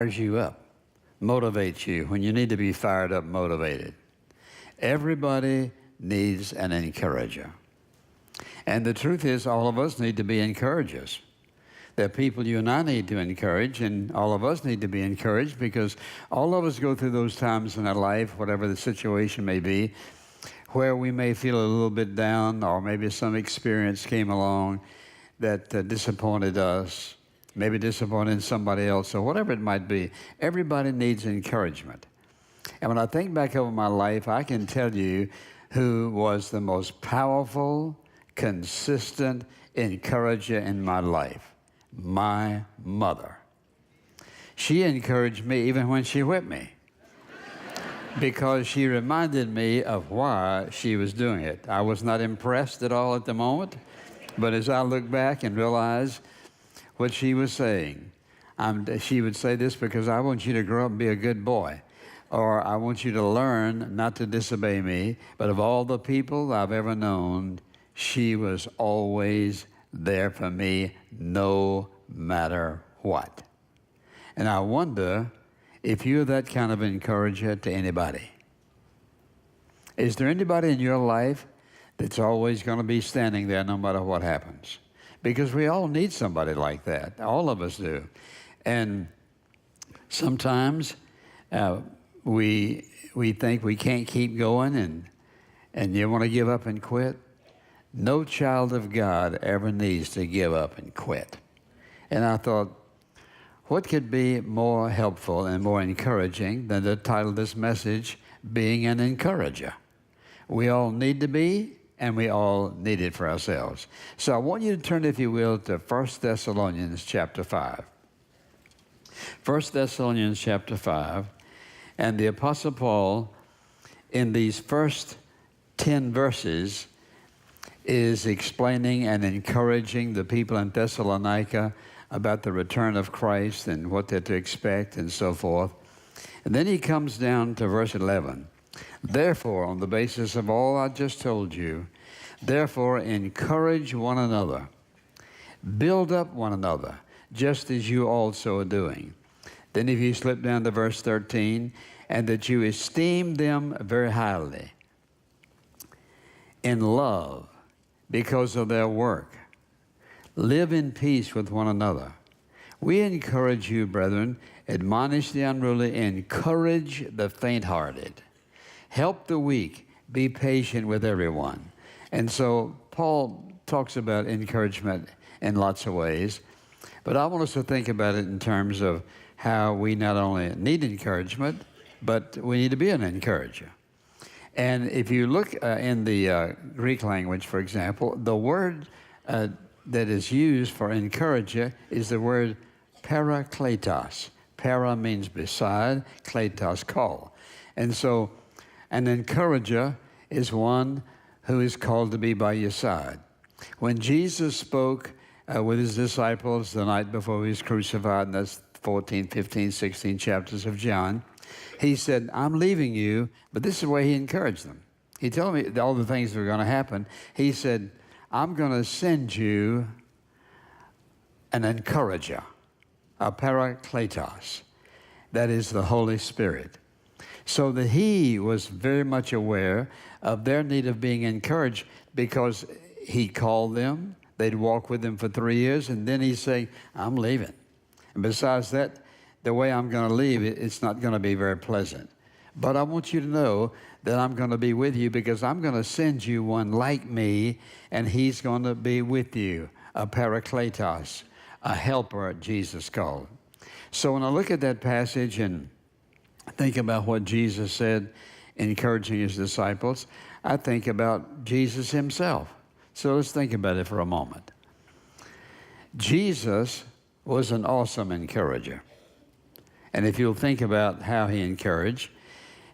fires you up, motivates you when you need to be fired up, motivated. Everybody needs an encourager. And the truth is, all of us need to be encouragers. There are people you and I need to encourage, and all of us need to be encouraged because all of us go through those times in our life, whatever the situation may be, where we may feel a little bit down, or maybe some experience came along that disappointed us, maybe disappointing somebody else, or whatever it might be. Everybody needs encouragement. And when I think back over my life, I can tell you who was the most powerful, consistent encourager in my life. My mother. She encouraged me even when she whipped me because she reminded me of why she was doing it. I was not impressed at all at the moment, but as I look back and realize what she was saying, she would say this because I want you to grow up and be a good boy, or I want you to learn not to disobey me. But of all the people I've ever known, she was always there for me no matter what. And I wonder if you're that kind of encourager to anybody. Is there anybody in your life that's always going to be standing there no matter what happens? Because we all need somebody like that. All of us do. And sometimes we think we can't keep going and you want to give up and quit. No child of God ever needs to give up and quit. And I thought, what could be more helpful and more encouraging than to title this message, Being an Encourager? We all need to be, and we all need it for ourselves. So I want you to turn, if you will, to 1 Thessalonians chapter 5. 1 Thessalonians chapter 5, and the Apostle Paul, in these first 10 verses, is explaining and encouraging the people in Thessalonica about the return of Christ and what they're to expect and so forth. And then he comes down to verse 11. Therefore, on the basis of all I just told you, therefore encourage one another, build up one another, just as you also are doing. Then if you slip down to verse 13, and that you esteem them very highly in love because of their work. Live in peace with one another. We encourage you, brethren, admonish the unruly, encourage the faint-hearted, help the weak, be patient with everyone. And so Paul talks about encouragement in lots of ways, but I want us to think about it in terms of how we not only need encouragement, but we need to be an encourager. And if you look in the Greek language, for example, the word that is used for encourager is the word parakletos. Para means beside, kletos, call. And so an encourager is one who is called to be by your side. When Jesus spoke with his disciples the night before he was crucified, and that's 14, 15, 16 chapters of John, he said, I'm leaving you, but this is the way he encouraged them. He told me all the things that were going to happen. He said, I'm going to send you an encourager, a parakletos. That is the Holy Spirit. So that he was very much aware of their need of being encouraged because he called them. They'd walk with him for 3 years, and then he'd say, I'm leaving. And besides that, the way I'm going to leave, it's not going to be very pleasant. But I want you to know that I'm going to be with you because I'm going to send you one like me, and he's going to be with you, a parakletos, a helper, Jesus called. So when I look at that passage and think about what Jesus said, encouraging his disciples, I think about Jesus himself. So let's think about it for a moment. Jesus was an awesome encourager. And if you'll think about how he encouraged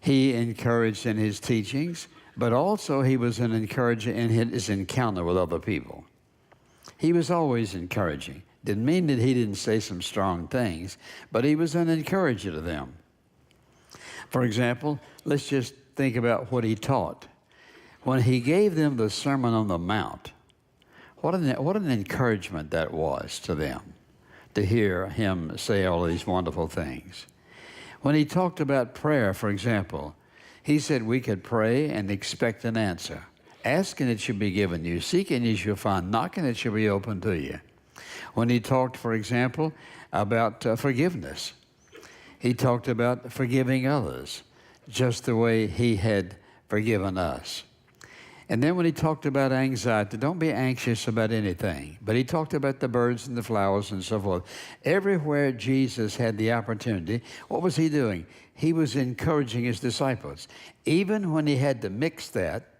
in his teachings, but also he was an encourager in his encounter with other people. He was always encouraging. Didn't mean that he didn't say some strong things, but he was an encourager to them. For example, let's just think about what he taught. When he gave them the Sermon on the Mount, what an encouragement that was to them. to hear him say all these wonderful things. When he talked about prayer, for example, he said we could pray and expect an answer. Ask and it shall be given you. Seek and you shall find. Knock and it shall be opened to you. When he talked, for example, about forgiveness, he talked about forgiving others just the way he had forgiven us. And then when he talked about anxiety, don't be anxious about anything. But he talked about the birds and the flowers and so forth. Everywhere Jesus had the opportunity, what was he doing? He was encouraging his disciples. Even when he had to mix that